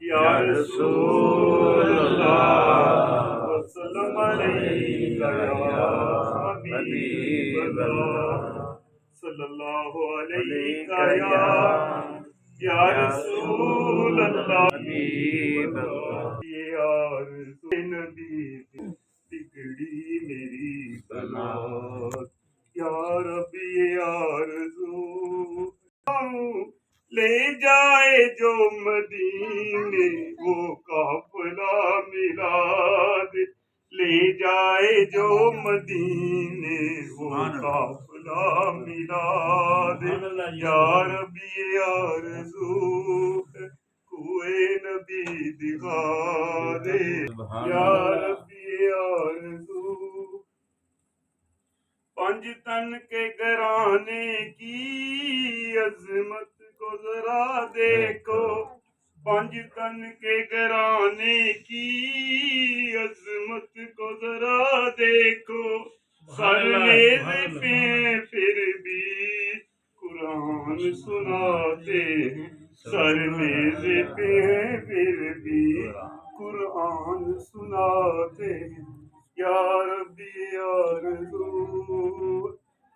یا رسول اللہ وسلم علیک یا حبیب اللہ صلی اللہ علیک یا رسول اللہ حبیب اللہ یہ آرزو نبی بگڑی میری بنات یا رب یہ آرزو لے جائے جو مدینے وہ قافلہ میلاد لے جائے جو مدینے وہ قافلہ میلاد یا ربی یہ آرزو کوئے نبی دکھا دے یا ربی یہ آرزو پنج تن کے گھرانے کی عظمت کو ذرا دیکھو پنج تن کے گھرانے کی عظمت کو ذرا دیکھو سر نیزے پہ پھر بھی قرآن سناتے ہیں سر نیزے پہ پھر بھی قرآن سناتے ہیں یا ربی آرزو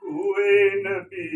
کوئے نبی